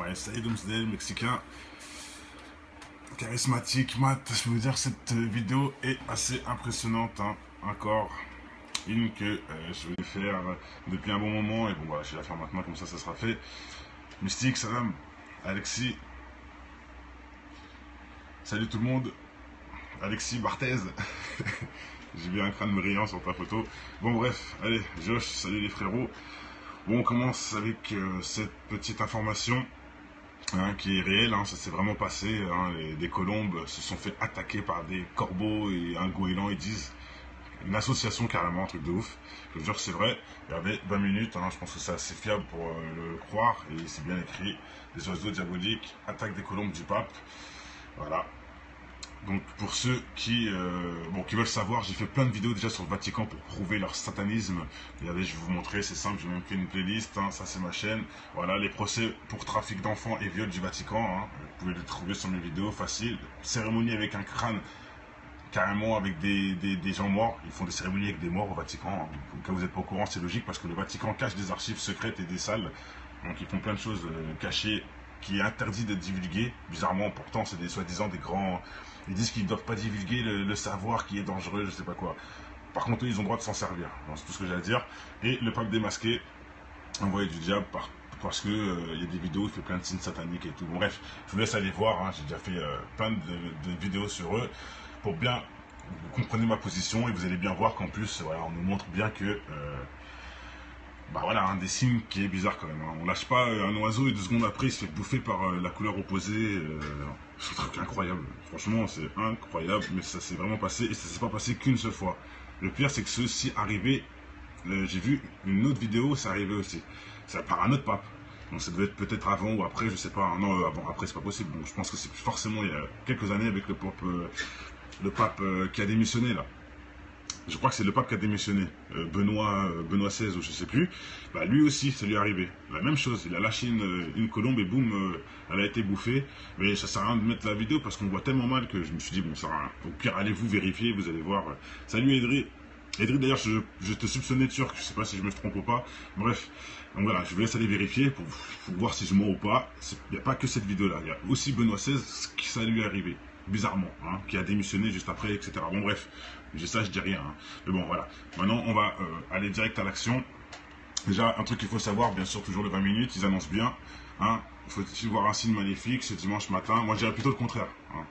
Ouais, salut Doomsday, le Mexicain. Charismatique, Matt, je peux vous dire, cette vidéo est assez impressionnante. Hein. Encore une que je vais faire depuis un bon moment. Et bon, voilà, je vais la faire maintenant, comme ça sera fait. Mystique, salam. Alexis. Salut tout le monde. Alexis Barthez. J'ai vu un crâne brillant sur ta photo. Bon, bref, allez, Josh, salut les frérots. Bon, on commence avec cette petite information. Hein, qui est réel, hein, ça s'est vraiment passé. Hein, des colombes se sont fait attaquer par des corbeaux et un goéland, ils disent. Une association carrément, un truc de ouf. Je veux dire que c'est vrai. Regardez, 20 minutes, hein, je pense que c'est assez fiable pour le croire. Et c'est bien écrit. Des oiseaux diaboliques attaquent des colombes du pape. Voilà. Donc pour ceux qui veulent savoir, j'ai fait plein de vidéos déjà sur le Vatican pour prouver leur satanisme. Regardez, je vais vous montrer, c'est simple, j'ai même fait une playlist, hein, ça c'est ma chaîne. Voilà, les procès pour trafic d'enfants et viol du Vatican, hein, vous pouvez les trouver sur mes vidéos, facile. Cérémonie avec un crâne, carrément avec des gens morts. Ils font des cérémonies avec des morts au Vatican. Hein. Au cas où vous n'êtes pas au courant, c'est logique parce que le Vatican cache des archives secrètes et des salles. Donc ils font plein de choses cachées qui est interdit d'être divulgué. Bizarrement, pourtant, c'est des soi-disant des grands... Ils disent qu'ils ne doivent pas divulguer le savoir qui est dangereux, je sais pas quoi. Par contre, eux, ils ont le droit de s'en servir. C'est tout ce que j'ai à dire. Et le pape démasqué, envoyé du diable parce que y a des vidéos, il fait plein de signes sataniques et tout. Bon, bref, je vous laisse aller voir. Hein, j'ai déjà fait plein de vidéos sur eux pour bien vous comprenez ma position et vous allez bien voir qu'en plus, voilà, on nous montre bien que... bah voilà, un des signes qui est bizarre quand même. Hein. On lâche pas un oiseau et 2 secondes après il se fait bouffer par la couleur opposée. C'est un truc incroyable. Franchement, c'est incroyable, mais ça s'est vraiment passé et ça s'est pas passé qu'une seule fois. Le pire, c'est que ceci arrivait. J'ai vu une autre vidéo, ça arrivait aussi. C'est par un autre pape. Donc ça devait être peut-être avant ou après, je sais pas. Non, avant, après c'est pas possible. Bon, je pense que c'est forcément il y a quelques années avec le pape qui a démissionné là. Je crois que c'est le pape qui a démissionné, Benoît XVI ou je sais plus, bah lui aussi ça lui est arrivé, la même chose, il a lâché une colombe et boum, elle a été bouffée, mais ça sert à rien de mettre la vidéo parce qu'on voit tellement mal que je me suis dit bon ça sert à rien, au pire allez-vous vérifier, vous allez voir, salut Edri, d'ailleurs je te soupçonnais de turc, je sais pas si je me trompe ou pas, bref, donc voilà, je vous laisse aller vérifier pour voir si je mens ou pas, il n'y a pas que cette vidéo là, il y a aussi Benoît XVI, ça lui est arrivé. Bizarrement, hein, qui a démissionné juste après, etc. Bon bref, ça je dis rien, hein. Mais bon voilà, maintenant on va aller direct à l'action. Déjà un truc qu'il faut savoir, bien sûr toujours les 20 minutes, ils annoncent bien, hein, il faut aussi voir un signe maléfique ce dimanche matin, moi je dirais plutôt le contraire, hein.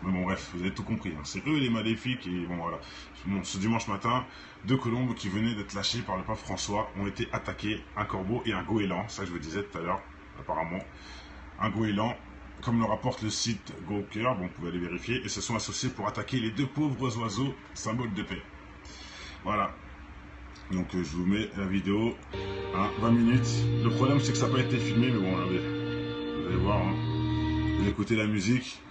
Mais bon bref, vous avez tout compris, hein. C'est eux les maléfiques et bon voilà. Bon, ce dimanche matin, 2 colombes qui venaient d'être lâchées par le pape François ont été attaquées, un corbeau et un goéland, ça je vous disais tout à l'heure, apparemment, un goéland. Comme le rapporte le site Gawker, bon, vous pouvez aller vérifier, et se sont associés pour attaquer les 2 pauvres oiseaux, symbole de paix. Voilà. Donc je vous mets la vidéo, hein, 20 minutes. Le problème c'est que ça n'a pas été filmé, mais bon, regardez. Vous allez voir, hein. Vous écoutez la musique.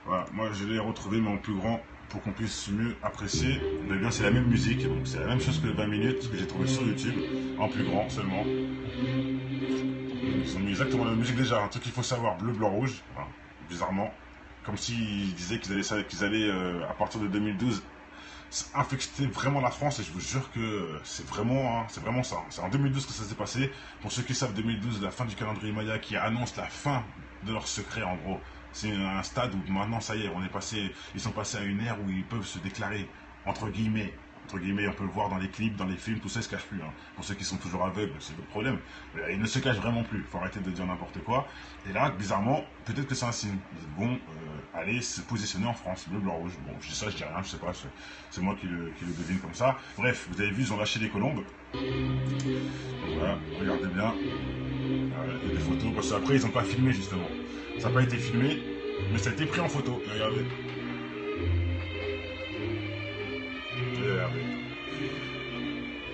Voilà, moi je l'ai retrouvé mais en plus grand pour qu'on puisse mieux apprécier. Mais bien c'est la même musique, donc c'est la même chose que les 20 minutes, ce que j'ai trouvé sur YouTube, en plus grand seulement. Ils ont mis exactement la même musique déjà, un truc qu'il faut savoir, bleu, blanc, rouge, hein, bizarrement, comme s'ils disaient qu'ils allaient à partir de 2012 infecter vraiment la France, et je vous jure que c'est vraiment ça. C'est en 2012 que ça s'est passé. Pour ceux qui savent, 2012, la fin du calendrier Maya qui annonce la fin de leur secret en gros. C'est un stade où maintenant ça y est, ils sont passés à une ère où ils peuvent se déclarer, entre guillemets, on peut le voir dans les clips, dans les films, tout ça ne se cache plus. Hein. Pour ceux qui sont toujours aveugles, c'est le problème. Ils ne se cachent vraiment plus. Il faut arrêter de dire n'importe quoi. Et là, bizarrement, peut-être que c'est un signe. Ils vont aller se positionner en France, bleu, blanc, rouge. Bon, je dis ça, je dis rien, je sais pas. C'est moi qui le devine comme ça. Bref, vous avez vu, ils ont lâché des colombes. Donc, voilà, regardez bien. Il y a des photos, parce qu'après, ils n'ont pas filmé justement. Ça n'a pas été filmé, mais ça a été pris en photo. Et regardez.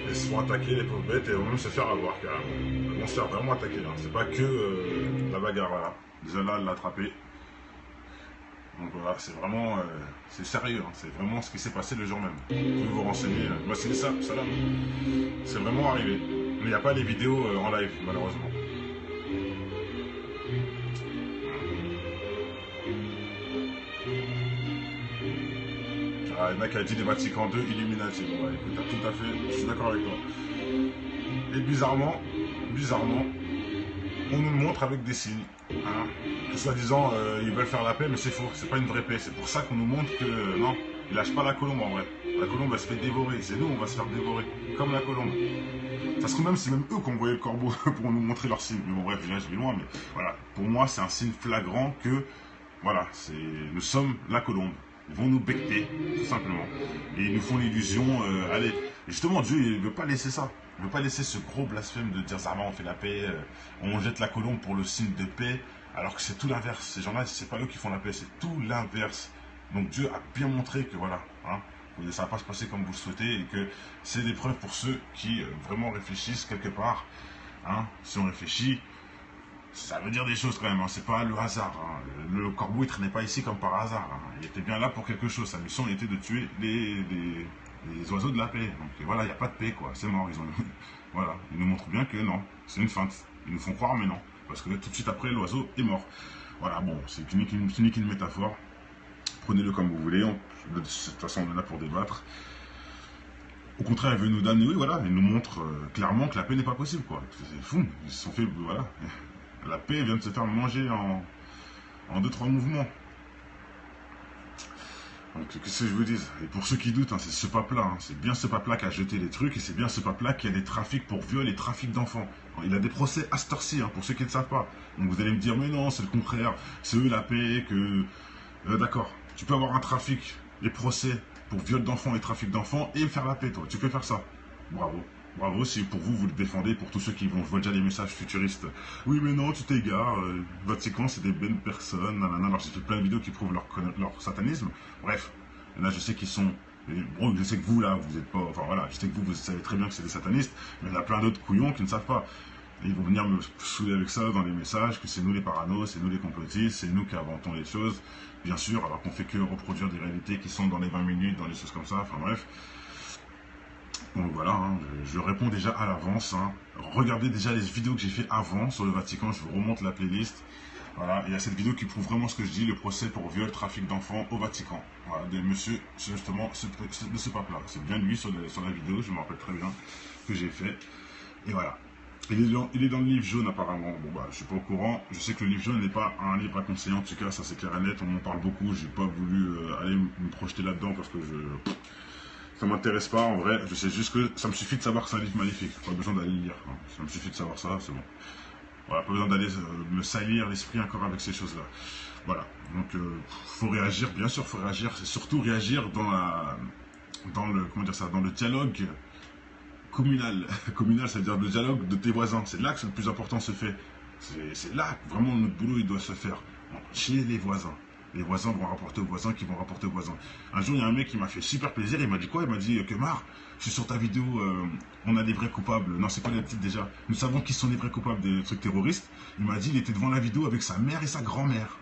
Ils se font attaquer les pauvres bêtes et vont même se faire avoir carrément. Ils vont se faire vraiment attaquer là. C'est pas que la bagarre là. Déjà là, l'attraper. Donc voilà, c'est vraiment c'est sérieux. Hein. C'est vraiment ce qui s'est passé le jour même. Vous pouvez vous renseigner. Moi c'est ça, salam. C'est vraiment arrivé. Mais il n'y a pas les vidéos en live malheureusement. Ah, il y en a qui a dit des Vatican 2 Illuminati. Bon, bah, écoute, tout à fait, je suis d'accord avec toi. Et bizarrement, on nous le montre avec des signes. Hein. Que soi-disant, ils veulent faire la paix, mais c'est faux. C'est pas une vraie paix. C'est pour ça qu'on nous montre que non, ils lâchent pas la colombe en vrai. La colombe, elle se fait dévorer. C'est nous, on va se faire dévorer. Comme la colombe. Ça se trouve même, c'est même eux qui ont envoyé le corbeau pour nous montrer leur signe. Mais bon, bref, je vais loin. Mais voilà, pour moi, c'est un signe flagrant que, voilà, nous sommes la colombe. Ils vont nous becter, tout simplement. Et ils nous font l'illusion, allez. Et justement, Dieu, il ne veut pas laisser ça. Il ne veut pas laisser ce gros blasphème de dire, Zama, on fait la paix, on jette la colombe pour le signe de paix, alors que c'est tout l'inverse. Ces gens-là, c'est pas eux qui font la paix, c'est tout l'inverse. Donc Dieu a bien montré que, voilà, hein, ça va pas se passer comme vous le souhaitez, et que c'est des preuves pour ceux qui vraiment réfléchissent quelque part. Hein. Si on réfléchit, ça veut dire des choses quand même, hein. C'est pas le hasard. Hein. Le corbeau il traînait pas ici comme par hasard. Hein. Il était bien là pour quelque chose. Sa mission était de tuer les oiseaux de la paix. Donc voilà, il n'y a pas de paix quoi, c'est mort. Voilà, ils nous montrent bien que non, c'est une feinte. Ils nous font croire mais non. Parce que tout de suite après, l'oiseau est mort. Voilà, bon, c'est qu'une métaphore. Prenez-le comme vous voulez. De toute façon, on est là pour débattre. Au contraire, il veut nous donner, oui, voilà, il nous montre clairement que la paix n'est pas possible, quoi. C'est fou, ils se sont fait, voilà. La paix vient de se faire manger en 2-3 mouvements. Donc, qu'est-ce que je vous dis? Et pour ceux qui doutent, hein, c'est ce pape-là, hein, c'est bien ce pape-là qui a jeté les trucs, et c'est bien ce pape-là qui a des trafics pour viol et trafic d'enfants. Il a des procès à cette heure-ci, hein, pour ceux qui ne savent pas. Donc vous allez me dire, mais non, c'est le contraire, c'est eux la paix, que... D'accord, tu peux avoir un trafic, des procès pour viol d'enfants et trafic d'enfants, et faire la paix, toi, tu peux faire ça. Bravo. Bravo, si pour vous, vous le défendez, pour tous ceux qui vont, je vois déjà les messages futuristes. Oui, mais non, tu t'égares, Vatican, c'est des bonnes personnes, nanana. Alors j'ai fait plein de vidéos qui prouvent leur satanisme. Bref, là, je sais qu'ils sont... Bon, je sais que vous, là, vous êtes pas... Enfin, voilà, je sais que vous savez très bien que c'est des satanistes, mais il y en a plein d'autres couillons qui ne savent pas. Et ils vont venir me saouler avec ça dans les messages, que c'est nous les paranos, c'est nous les complotistes, c'est nous qui inventons les choses, bien sûr, alors qu'on fait que reproduire des réalités qui sont dans les 20 minutes, dans les choses comme ça, enfin bref. Donc voilà, hein, je réponds déjà à l'avance. Hein. Regardez déjà les vidéos que j'ai fait avant sur le Vatican, je vous remonte la playlist. Voilà, il y a cette vidéo qui prouve vraiment ce que je dis, le procès pour viol, trafic d'enfants au Vatican. Voilà, de monsieur, justement, de ce pape-là. C'est bien lui sur la vidéo, je me rappelle très bien que j'ai fait. Et voilà. Il est dans le livre jaune apparemment. Bon bah je suis pas au courant. Je sais que le livre jaune n'est pas un livre à conseiller, en tout cas ça c'est clair et net. On m'en parle beaucoup. J'ai pas voulu aller me projeter là-dedans parce que ça m'intéresse pas en vrai. Je sais juste que ça me suffit de savoir que c'est un livre magnifique. Pas besoin d'aller le lire. Hein. Ça me suffit de savoir ça, c'est bon. Voilà, pas besoin d'aller me salir l'esprit encore avec ces choses-là. Voilà. Donc faut réagir, bien sûr faut réagir. C'est surtout réagir dans le dialogue communal. Communal, c'est-à-dire le dialogue de tes voisins. C'est là que le plus important se fait. C'est là que vraiment notre boulot il doit se faire. Chez les voisins. Les voisins vont rapporter aux voisins qui vont rapporter aux voisins. Un jour, il y a un mec qui m'a fait super plaisir. Il m'a dit quoi? Il m'a dit Kemar, je suis sur ta vidéo, on a des vrais coupables. Non, c'est quoi le titre déjà? Nous savons qui sont les vrais coupables des trucs terroristes. Il m'a dit il était devant la vidéo avec sa mère et sa grand-mère.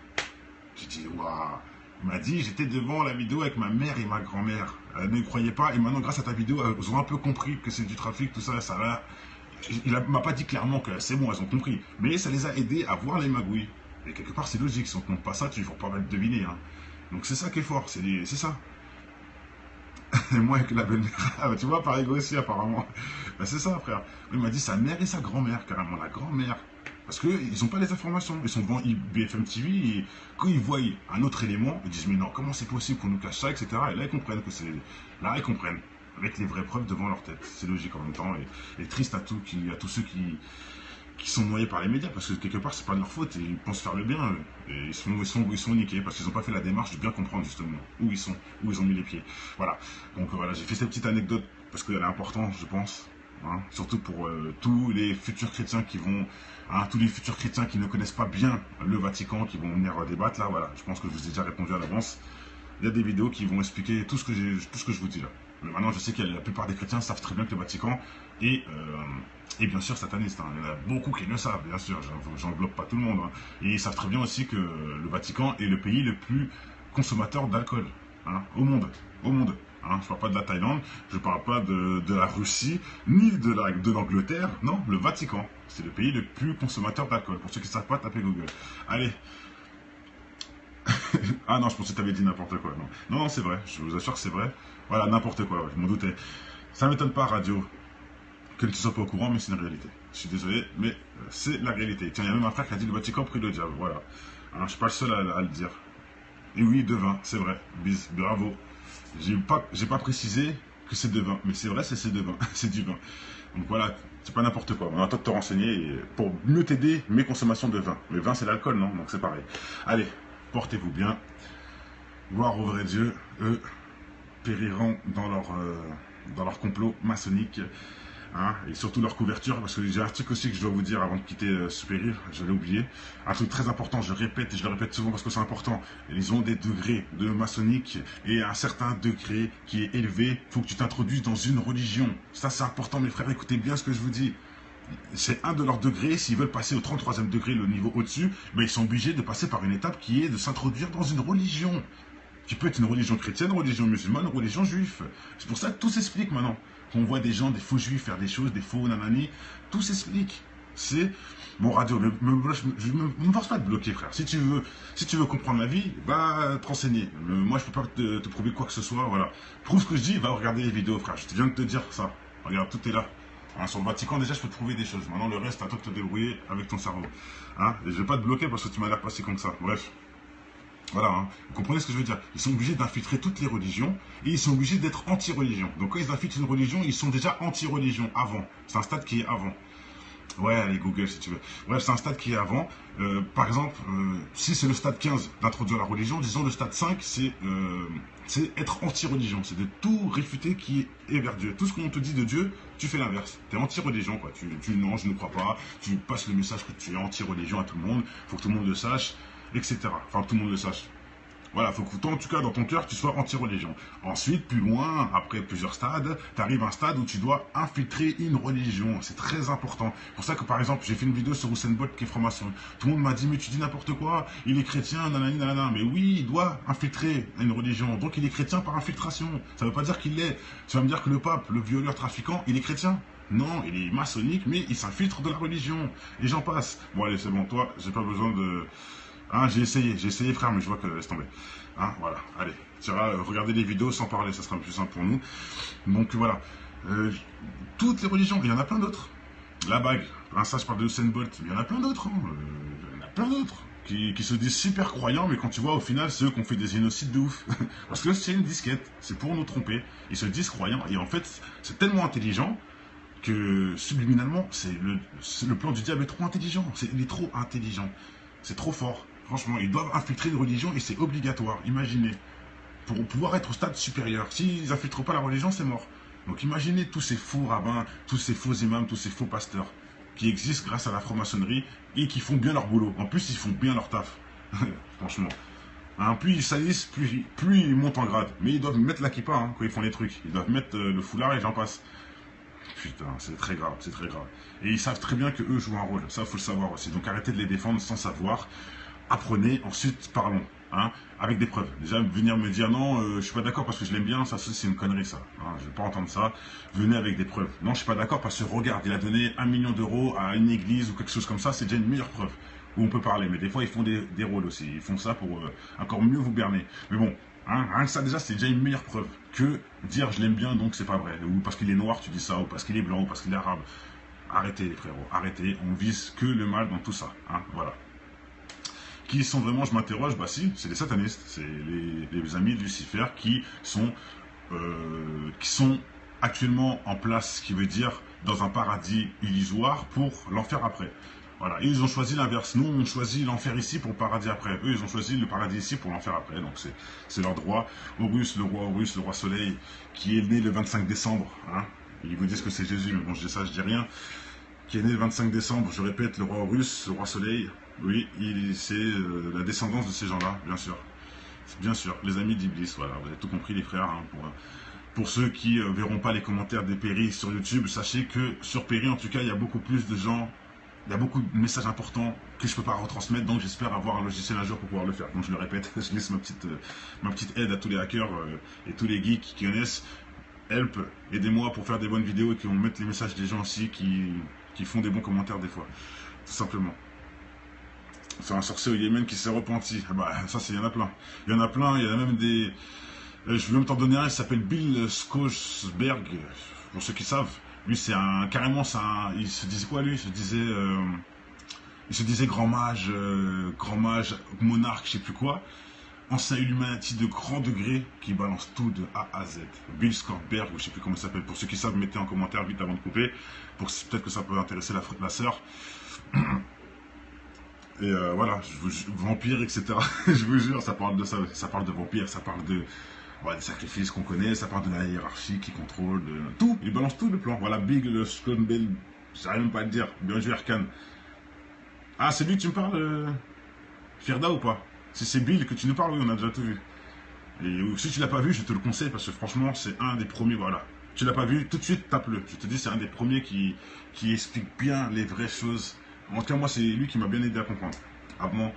J'ai dit waouh. Il m'a dit j'étais devant la vidéo avec ma mère et ma grand-mère. Ne croyez pas. Et maintenant, grâce à ta vidéo, elles ont un peu compris que c'est du trafic, tout ça, ça va. Il m'a pas dit clairement que c'est bon, elles ont compris. Mais ça les a aidés à voir les magouilles. Et quelque part, c'est logique. Si on ne te montre pas ça, tu ne vas pas mal deviner. Hein. Donc c'est ça qui est fort. C'est ça. Et moi, avec la belle-mère, tu vois, pareil aussi, apparemment. Ben, c'est ça, frère. Il m'a dit sa mère et sa grand-mère, carrément, la grand-mère. Parce qu'ils n'ont pas les informations. Ils sont devant BFM TV et quand ils voient un autre élément, ils disent mais non, comment c'est possible qu'on nous cache ça, etc. Et là, ils comprennent que c'est. Là, ils comprennent. Avec les vraies preuves devant leur tête. C'est logique en même temps. Et triste à tous ceux qui sont noyés par les médias, parce que quelque part, c'est pas de leur faute. Et ils pensent faire le bien. Et ils sont niqués parce qu'ils n'ont pas fait la démarche de bien comprendre justement où ils sont, où ils ont mis les pieds. Voilà. Donc voilà, j'ai fait cette petite anecdote parce qu'elle est importante, je pense. Hein, surtout pour tous les futurs chrétiens qui vont, tous les futurs chrétiens qui ne connaissent pas bien le Vatican, qui vont venir débattre là, voilà. Je pense que je vous ai déjà répondu à l'avance. Il y a des vidéos qui vont expliquer tout ce que je vous dis là. Mais maintenant, je sais que la plupart des chrétiens savent très bien que le Vatican est bien sûr sataniste. Hein. Il y en a beaucoup qui le savent, bien sûr. J'englobe pas tout le monde. Hein. Et ils savent très bien aussi que le Vatican est le pays le plus consommateur d'alcool au monde. Au monde. Hein, je ne parle pas de la Thaïlande, je ne parle pas de la Russie, ni de l'Angleterre. Non, le Vatican, c'est le pays le plus consommateur d'alcool. Pour ceux qui ne savent pas, tapez Google. Allez. Ah non, je pensais que tu avais dit n'importe quoi. Non, non, c'est vrai, je vous assure que c'est vrai. Voilà, n'importe quoi, ouais, je m'en doutais. Ça ne m'étonne pas, radio, que tu ne sois pas au courant, mais c'est une réalité. Je suis désolé, mais c'est la réalité. Tiens, il y a même un frère qui a dit le Vatican prie le diable. Voilà. Hein, je ne suis pas le seul à le dire. Et oui, de vin, c'est vrai. Bis, bravo. J'ai pas précisé que c'est de vin, mais c'est vrai, c'est de vin. C'est du vin. Donc voilà, c'est pas n'importe quoi. On attend de te renseigner pour mieux t'aider mes consommations de vin. Mais vin, c'est l'alcool, non? Donc c'est pareil. Allez, portez-vous bien. Gloire au vrai Dieu. Eux périront dans leur complot maçonnique. Hein, et surtout leur couverture, parce que j'ai un truc aussi que je dois vous dire avant de quitter Supérieur, je l'ai oublié. Un truc très important, je répète et je le répète souvent parce que c'est important. Ils ont des degrés de maçonnique et un certain degré qui est élevé. Il faut que tu t'introduises dans une religion. Ça, c'est important, mes frères, écoutez bien ce que je vous dis. C'est un de leurs degrés. S'ils veulent passer au 33e degré, le niveau au-dessus, ben, ils sont obligés de passer par une étape qui est de s'introduire dans une religion. Tu peux être une religion chrétienne, religion musulmane, religion juive. C'est pour ça que tout s'explique maintenant. Qu'on voit des gens, des faux juifs faire des choses, des faux nanani, tout s'explique. C'est mon radio. Je ne me force pas de bloquer, frère. Si tu veux comprendre la vie, va te renseigner. Moi, je peux pas te prouver quoi que ce soit. Voilà. Prouve ce que je dis, va regarder les vidéos, frère. Je viens de te dire ça. Regarde, tout est là. Hein, sur le Vatican, déjà, je peux te prouver des choses. Maintenant, le reste, à toi de te débrouiller avec ton cerveau. Hein, et je vais pas te bloquer parce que tu m'as l'air passé comme ça. Bref. Voilà, hein. Vous comprenez ce que je veux dire? Ils sont obligés d'infiltrer toutes les religions et ils sont obligés d'être anti-religion. Donc quand ils infiltrent une religion, ils sont déjà anti-religion avant. C'est un stade qui est avant. Ouais, allez, Google si tu veux. Bref, c'est un stade qui est avant. Par exemple, si c'est le stade 15 d'introduire la religion, disons le stade 5, c'est être anti-religion. C'est de tout réfuter qui est vers Dieu. Tout ce qu'on te dit de Dieu, tu fais l'inverse. Tu es anti-religion, quoi. Non, je ne crois pas. Tu passes le message que tu es anti-religion à tout le monde. Il faut que tout le monde le sache. Etc. Enfin, que tout le monde le sache. Voilà, il faut que toi, en tout cas, dans ton cœur, tu sois anti-religion. Ensuite, plus loin, après plusieurs stades, tu arrives à un stade où tu dois infiltrer une religion. C'est très important. C'est pour ça que, par exemple, j'ai fait une vidéo sur Usain Bolt qui est franc-maçon. Tout le monde m'a dit, mais tu dis n'importe quoi, il est chrétien, nanani, nanana. Mais oui, il doit infiltrer une religion. Donc, il est chrétien par infiltration. Ça ne veut pas dire qu'il l'est. Tu vas me dire que le pape, le violeur trafiquant, il est chrétien? Non, il est maçonnique, mais il s'infiltre de la religion. Et j'en passe. Bon, allez, c'est bon, toi, j'ai pas besoin de... Hein, j'ai essayé frère, mais je vois que laisse tomber. Hein, voilà, allez, tu iras regarder les vidéos sans parler, ça sera plus simple pour nous. Donc voilà, toutes les religions, il y en a plein d'autres. La bague, hein, ça je parle de Usain Bolt, mais il y en a plein d'autres. Hein, il y en a plein d'autres qui se disent super croyants, mais quand tu vois au final ceux qui ont fait des génocides de ouf. Parce que c'est une disquette, c'est pour nous tromper. Ils se disent croyants, et en fait, c'est tellement intelligent que subliminalement, le plan du diable est trop intelligent. Il est trop intelligent. C'est trop fort. Franchement, ils doivent infiltrer une religion et c'est obligatoire. Imaginez. Pour pouvoir être au stade supérieur. S'ils n'infiltrent pas la religion, c'est mort. Donc imaginez tous ces faux rabbins, tous ces faux imams, tous ces faux pasteurs qui existent grâce à la franc-maçonnerie et qui font bien leur boulot. En plus, ils font bien leur taf. Franchement. Hein, plus ils salissent, plus ils montent en grade. Mais ils doivent mettre la kippa hein, quand ils font les trucs. Ils doivent mettre le foulard et j'en passe. Putain, c'est très grave, c'est très grave. Et ils savent très bien que eux jouent un rôle. Ça, il faut le savoir aussi. Donc arrêtez de les défendre sans savoir. Apprenez, ensuite parlons. Hein, avec des preuves. Déjà, venir me dire non, je suis pas d'accord parce que je l'aime bien, ça c'est une connerie ça. Hein, je vais pas entendre ça. Venez avec des preuves. Non, je suis pas d'accord parce que regarde, il a donné 1 million d'euros à une église ou quelque chose comme ça, c'est déjà une meilleure preuve. Où on peut parler. Mais des fois, ils font des rôles aussi. Ils font ça pour encore mieux vous berner. Mais bon, hein, rien que ça déjà, c'est déjà une meilleure preuve que dire je l'aime bien donc c'est pas vrai. Ou parce qu'il est noir, tu dis ça, ou parce qu'il est blanc, ou parce qu'il est arabe. Arrêtez les frérots, arrêtez. On vise que le mal dans tout ça. Hein, voilà. Qui sont vraiment, je m'interroge, bah si, c'est les satanistes, c'est les amis de Lucifer qui sont actuellement en place, ce qui veut dire dans un paradis illusoire pour l'enfer après. Voilà, et ils ont choisi l'inverse. Nous, on choisit l'enfer ici pour le paradis après. Eux, ils ont choisi le paradis ici pour l'enfer après. Donc, c'est leur droit. Horus, le roi Soleil, qui est né le 25 décembre. Hein. Ils vous disent que c'est Jésus, mais bon, je dis ça, je dis rien. Qui est né le 25 décembre, je répète, le roi Horus, le roi Soleil. Oui, c'est la descendance de ces gens-là, bien sûr. Bien sûr, les amis d'Iblis, voilà, vous avez tout compris les frères. Hein, pour ceux qui verront pas les commentaires des Péris sur YouTube, sachez que sur Péri, en tout cas, il y a beaucoup plus de gens, il y a beaucoup de messages importants que je ne peux pas retransmettre, donc j'espère avoir un logiciel un jour pour pouvoir le faire. Donc je le répète, je laisse ma petite aide à tous les hackers et tous les geeks qui connaissent. Help, aidez-moi pour faire des bonnes vidéos et qui vont mettre les messages des gens aussi qui font des bons commentaires des fois, tout simplement. C'est un sorcier au Yémen qui s'est repenti. Ah bah, ça, il y en a plein. Il y en a plein, il y en a même je vais même t'en donner un, il s'appelle Bill Skosberg, pour ceux qui savent. Lui, c'est un... Carrément, il se disait quoi, lui? Il se disait grand mage, monarque, je sais plus quoi. Ancien Illuminati de grand degré qui balance tout de A à Z. Bill Skorberg, ou je sais plus comment il s'appelle. Pour ceux qui savent, mettez en commentaire vite avant de couper. Peut-être que ça peut intéresser la sœur. Et voilà, vampire, etc. Je vous jure, ça parle de ça. Ça parle de vampires, ça parle de... Ouais, des sacrifices qu'on connaît, ça parle de la hiérarchie qui contrôle, de tout. Il balance tout le plan. Voilà, Big, le Skonbel, j'arrive même pas à le dire. Bien joué, Erkan. Ah, c'est lui que tu me parles, Firda ou pas? Si c'est Bill que tu nous parles, oui, on a déjà tout vu. Et si tu l'as pas vu, je te le conseille parce que franchement, c'est un des premiers, voilà. Tu l'as pas vu, tout de suite, tape-le. Je te dis, c'est un des premiers qui explique bien les vraies choses. En tout cas, moi, c'est lui qui m'a bien aidé à comprendre. Avant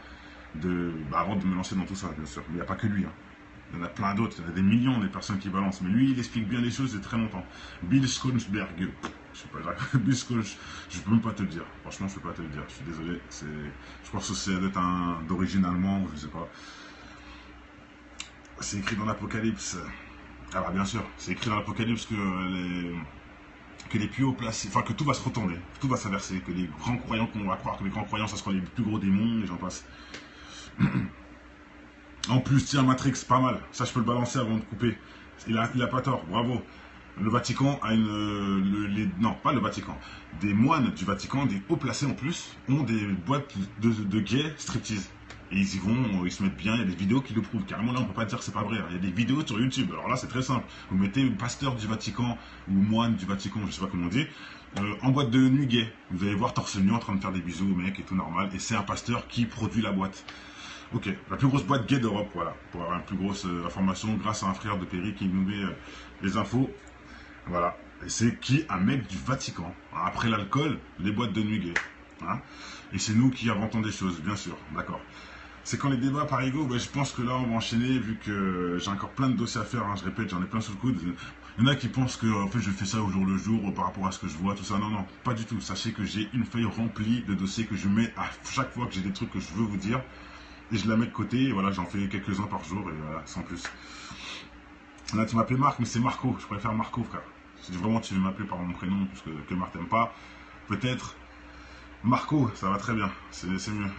de me lancer dans tout ça, bien sûr. Mais il n'y a pas que lui, hein. Il y en a plein d'autres, il y en a des millions de personnes qui balancent. Mais lui, il explique bien les choses depuis très longtemps. Bill Skonsberg, je sais pas, Bill Skons, je peux même pas te le dire. Franchement, je peux pas te le dire. Je suis désolé. Je pense que c'est d'être d'origine allemande, je sais pas. C'est écrit dans l'Apocalypse. Ah bah bien sûr, c'est écrit dans l'Apocalypse que les plus hauts placés, enfin que tout va se retourner, que tout va s'inverser, que les grands croyants qu'on va croire que les grands croyants, ça sera les plus gros démons, et j'en passe. En plus, tiens, Matrix, pas mal. Ça, je peux le balancer avant de couper. Il a pas tort, bravo. Le Vatican a non, pas le Vatican. Des moines du Vatican, des hauts placés en plus, ont des boîtes de gays striptease. Et ils y vont, ils se mettent bien, il y a des vidéos qui le prouvent. Carrément, là, on peut pas dire que c'est pas vrai. Il y a des vidéos sur YouTube. Alors là, c'est très simple. Vous mettez pasteur du Vatican ou moine du Vatican, je sais pas comment on dit, en boîte de nuit gay. Vous allez voir torse nu en train de faire des bisous au mec et tout normal. Et c'est un pasteur qui produit la boîte. Ok, la plus grosse boîte gay d'Europe, voilà, pour avoir une plus grosse information grâce à un frère de Perry qui nous met les infos. Voilà, et c'est qui? Un mec du Vatican. Après l'alcool, les boîtes de nuit gay. Hein, et c'est nous qui inventons des choses, bien sûr, d'accord. C'est quand les débats par ego, ben, je pense que là on va enchaîner vu que j'ai encore plein de dossiers à faire, hein, je répète, j'en ai plein sous le coude. Il y en a qui pensent que en fait je fais ça au jour le jour par rapport à ce que je vois, tout ça. Non, non, pas du tout. Sachez que j'ai une feuille remplie de dossiers que je mets à chaque fois que j'ai des trucs que je veux vous dire. Et je la mets de côté, et voilà, j'en fais quelques-uns par jour, et voilà, sans plus. Là, tu m'appelles Marc, mais c'est Marco, je préfère Marco, frère. Si vraiment tu veux m'appeler par mon prénom, parce que Marc t'aime pas, peut-être Marco, ça va très bien, c'est mieux.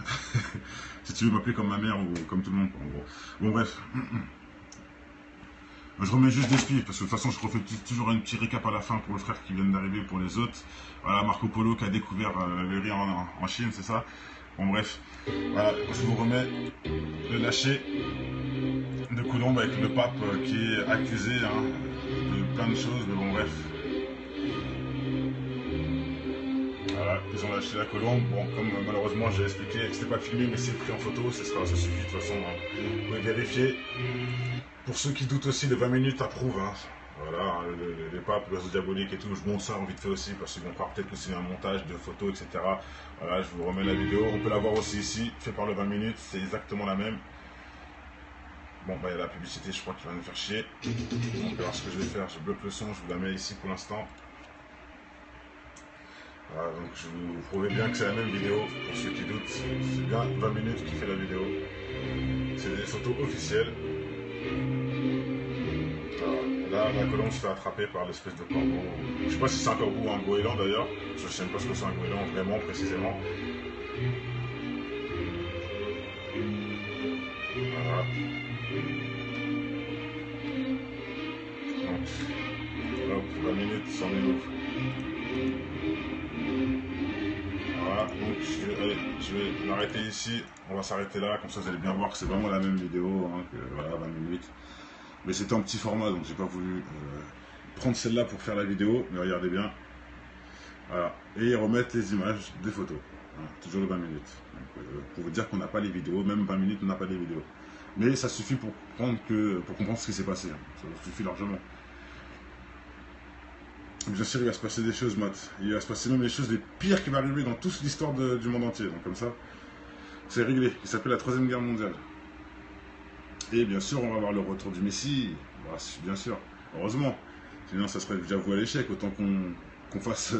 Si tu veux m'appeler comme ma mère ou comme tout le monde, en gros. Bon, bref. Je remets juste des spies, parce que de toute façon, je refais toujours un petit récap à la fin pour le frère qui vient d'arriver, pour les autres. Voilà, Marco Polo qui a découvert le riz en Chine, c'est ça? Bon, bref. Voilà, je vous remets le lâcher de Colombe avec le pape qui est accusé de plein de choses, mais bon, bref. Voilà, ils ont lâché la colombe. Bon, comme malheureusement j'ai expliqué que c'était pas filmé, mais c'est pris en photo, ça suffit de toute façon. Hein. Vous pouvez vérifier. Pour ceux qui doutent aussi, les 20 minutes approuvent. Hein. Voilà, les papes, l'oiseau diabolique et tout, je monte ça en vite fait aussi, parce qu'ils vont croire peut-être que c'est un montage de photos, etc. Voilà, je vous remets la vidéo. On peut la voir aussi ici, fait par le 20 minutes, c'est exactement la même. Bon, bah il y a la publicité, je crois qu'il va nous faire chier. On verra ce que je vais faire. Je bloque le son, je vous la mets ici pour l'instant. Voilà, donc je vous prouve bien que c'est la même vidéo, pour ceux qui doutent, c'est bien 20 minutes qui fait la vidéo. C'est des photos officielles. Voilà, là, la colombe se fait attraper par l'espèce de corbeau. Je sais pas si c'est un corbeau ou un goéland d'ailleurs, je sais même pas ce que c'est un goéland vraiment précisément. Voilà. Donc, hop, 20 minutes, c'en est ouf. Voilà, donc je vais m'arrêter ici, on va s'arrêter là, comme ça vous allez bien voir que c'est vraiment la même vidéo, hein, que, voilà, 20 minutes. Mais c'était en petit format, donc j'ai pas voulu prendre celle-là pour faire la vidéo, mais regardez bien. Voilà, et remettre les images des photos, hein, toujours les 20 minutes. Donc, pour vous dire qu'on n'a pas les vidéos, même 20 minutes on n'a pas les vidéos. Mais ça suffit pour comprendre ce qui s'est passé, hein. Ça suffit largement. Bien sûr, il va se passer des choses, Matt. Il va se passer même les choses les pires qui vont arriver dans toute l'histoire du monde entier. Donc comme ça, c'est réglé. Il s'appelle la 3e guerre mondiale. Et bien sûr, on va avoir le retour du Messie. Bah, bien sûr, heureusement. Sinon, ça serait déjà voué à l'échec. Autant qu'on fasse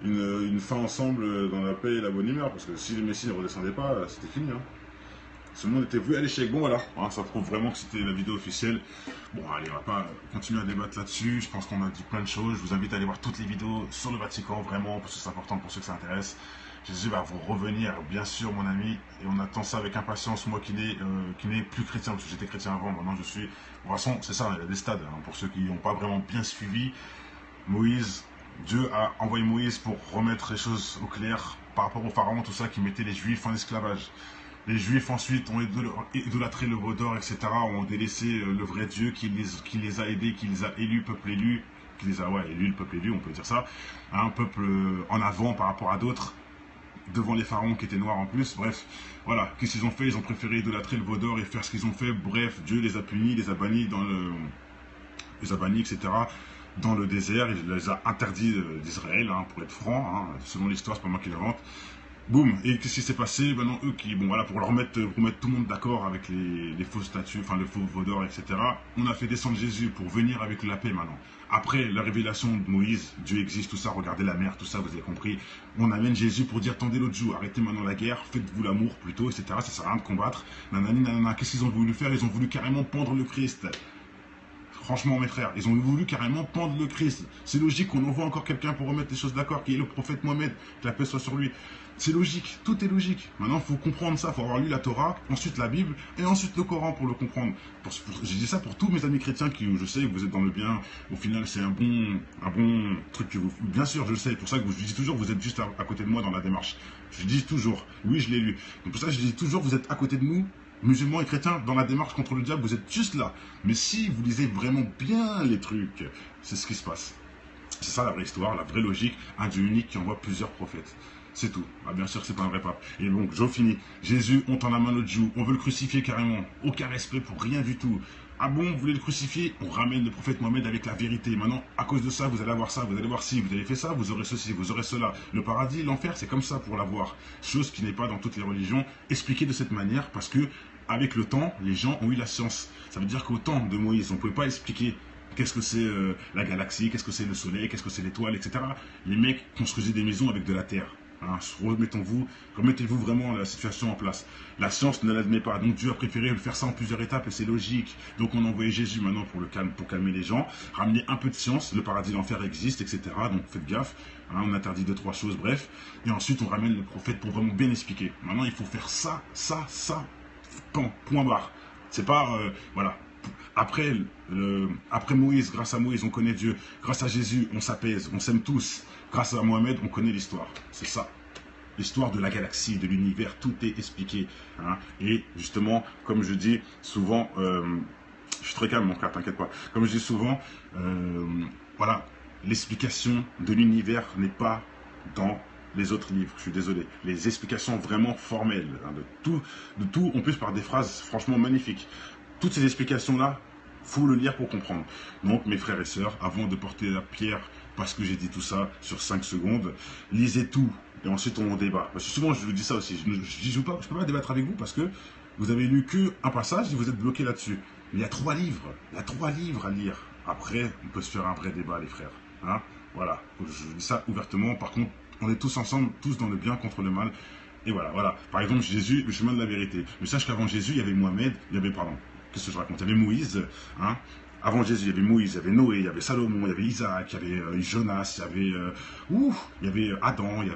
une fin ensemble dans la paix et la bonne humeur. Parce que si le Messie ne redescendait pas, c'était fini. Hein. Ce monde était voué à l'échec. Bon voilà, hein, ça prouve vraiment que c'était la vidéo officielle. Bon allez, on va pas continuer à débattre là-dessus. Je pense qu'on a dit plein de choses. Je vous invite à aller voir toutes les vidéos sur le Vatican, vraiment, parce que c'est important pour ceux que ça intéresse. Jésus va vous revenir, bien sûr, mon ami, et on attend ça avec impatience. Moi qui n'ai plus chrétien, parce que j'étais chrétien avant, maintenant je suis... De toute façon, c'est ça, il y a des stades, hein, pour ceux qui n'ont pas vraiment bien suivi. Moïse, Dieu a envoyé Moïse pour remettre les choses au clair par rapport au pharaon, tout ça, qui mettait les Juifs en esclavage. Les Juifs ensuite ont idolâtré le veau d'or, etc., ont délaissé le vrai Dieu qui les a aidés, qui les a élus, peuple élu, qui les a élus, le peuple élu, on peut dire ça, un peuple en avant par rapport à d'autres, devant les pharaons qui étaient noirs en plus. Bref, voilà, qu'est-ce qu'ils ont fait? Ils ont préféré idolâtrer le veau d'or et faire ce qu'ils ont fait. Bref, Dieu les a punis, les a bannis etc., dans le désert. Il les a interdits d'Israël, hein, pour être franc, hein, selon l'histoire, c'est pas moi qui l'invente. Boum, et qu'est-ce qui s'est passé? Maintenant, eux qui, bon voilà, pour mettre tout le monde d'accord avec les fausses statues, enfin le faux veau d'or, etc., on a fait descendre Jésus pour venir avec la paix maintenant. Après la révélation de Moïse, Dieu existe, tout ça, regardez la mer, tout ça, vous avez compris. On amène Jésus pour dire, attendez l'autre jour, arrêtez maintenant la guerre, faites-vous l'amour plutôt, etc., ça sert à rien de combattre. Nanani, nanana, qu'est-ce qu'ils ont voulu faire? Ils ont voulu carrément pendre le Christ. Franchement, mes frères, ils ont voulu carrément pendre le Christ. C'est logique qu'on envoie encore quelqu'un pour remettre les choses d'accord, qui est le prophète Mohamed, que la paix soit sur lui. C'est logique, tout est logique. Maintenant, il faut comprendre ça, il faut avoir lu la Torah, ensuite la Bible, et ensuite le Coran pour le comprendre. J'ai dit ça pour tous mes amis chrétiens qui, je sais que vous êtes dans le bien. Au final, c'est un bon truc que vous... Bien sûr, je le sais, pour ça que je dis toujours, vous êtes juste à côté de moi dans la démarche. Je dis toujours, oui, je l'ai lu. Donc pour ça, je dis toujours, vous êtes à côté de nous, musulmans et chrétiens, dans la démarche contre le diable, vous êtes juste là. Mais si vous lisez vraiment bien les trucs, c'est ce qui se passe. C'est ça la vraie histoire, la vraie logique, un Dieu unique qui envoie plusieurs prophètes. C'est tout. Ah, bien sûr que c'est pas un vrai pape. Et donc, j'en finis. Jésus, on tend la main l'autre jour. On veut le crucifier carrément. Aucun respect pour rien du tout. Ah bon, vous voulez le crucifier? On ramène le prophète Mohamed avec la vérité. Maintenant, à cause de ça, vous allez avoir ça, vous allez voir ci, vous avez fait ça, vous aurez ceci, vous aurez cela. Le paradis, l'enfer, c'est comme ça pour l'avoir. Chose qui n'est pas dans toutes les religions. Expliquée de cette manière parce que, avec le temps, les gens ont eu la science. Ça veut dire qu'au temps de Moïse, on ne pouvait pas expliquer qu'est-ce que c'est la galaxie, qu'est-ce que c'est le soleil, qu'est-ce que c'est l'étoile, etc. Les mecs construisaient des maisons avec de la terre. Hein, remettez-vous vraiment la situation en place. La science ne l'admet pas, donc Dieu a préféré faire ça en plusieurs étapes et c'est logique. Donc on a envoyé Jésus maintenant pour calmer les gens, ramener un peu de science, le paradis, l'enfer existe, etc. Donc faites gaffe, hein, on interdit 2-3 choses, bref. Et ensuite on ramène le prophète pour vraiment bien expliquer. Maintenant il faut faire ça, point barre. C'est pas, voilà. Après Moïse, grâce à Moïse, on connaît Dieu. Grâce à Jésus, on s'apaise, on s'aime tous. Grâce à Mohamed, on connaît l'histoire. C'est ça. L'histoire de la galaxie, de l'univers, tout est expliqué. Hein. Et justement, comme je dis souvent, je suis très calme mon frère, t'inquiète pas. Comme je dis souvent, voilà, l'explication de l'univers n'est pas dans les autres livres, je suis désolé. Les explications vraiment formelles, hein, de tout, en plus par des phrases franchement magnifiques. Toutes ces explications-là, faut le lire pour comprendre. Donc, mes frères et sœurs, avant de porter la pierre, parce que j'ai dit tout ça sur 5 secondes, lisez tout, et ensuite on débat. Parce que souvent, je vous dis ça aussi, je ne peux pas débattre avec vous, parce que vous avez lu qu'un passage et vous êtes bloqué là-dessus. Il y a 3 livres, à lire. Après, on peut se faire un vrai débat, les frères. Hein, voilà, je vous dis ça ouvertement. Par contre, on est tous ensemble, tous dans le bien contre le mal. Et voilà. Par exemple, Jésus, le chemin de la vérité. Mais sache qu'avant Jésus, il y avait Mohamed, qu'est-ce que je raconte? Il y avait Moïse, hein. Avant Jésus, il y avait Moïse, il y avait Noé, il y avait Salomon, il y avait Isaac, il y avait Jonas, il y avait Adam, il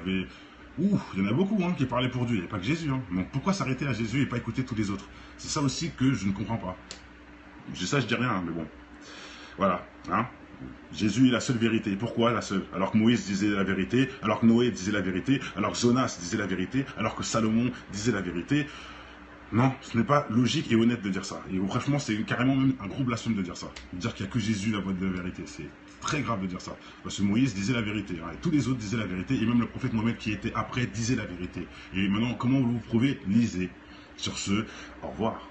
y en a beaucoup hein, qui parlaient pour Dieu, il n'y avait pas que Jésus. Hein. Donc pourquoi s'arrêter à Jésus et pas écouter tous les autres? C'est ça aussi que je ne comprends pas. Je dis rien, hein, mais bon. Voilà. Hein. Jésus est la seule vérité. Pourquoi la seule? Alors que Moïse disait la vérité, alors que Noé disait la vérité, alors que Jonas disait la vérité, alors que Salomon disait la vérité. Non, ce n'est pas logique et honnête de dire ça. Et franchement, c'est carrément même un gros blasphème de dire ça. De dire qu'il n'y a que Jésus la voie de la vérité. C'est très grave de dire ça. Parce que Moïse disait la vérité. Hein, et tous les autres disaient la vérité. Et même le prophète Mohamed qui était après disait la vérité. Et maintenant, comment vous prouvez? Lisez. Sur ce, au revoir.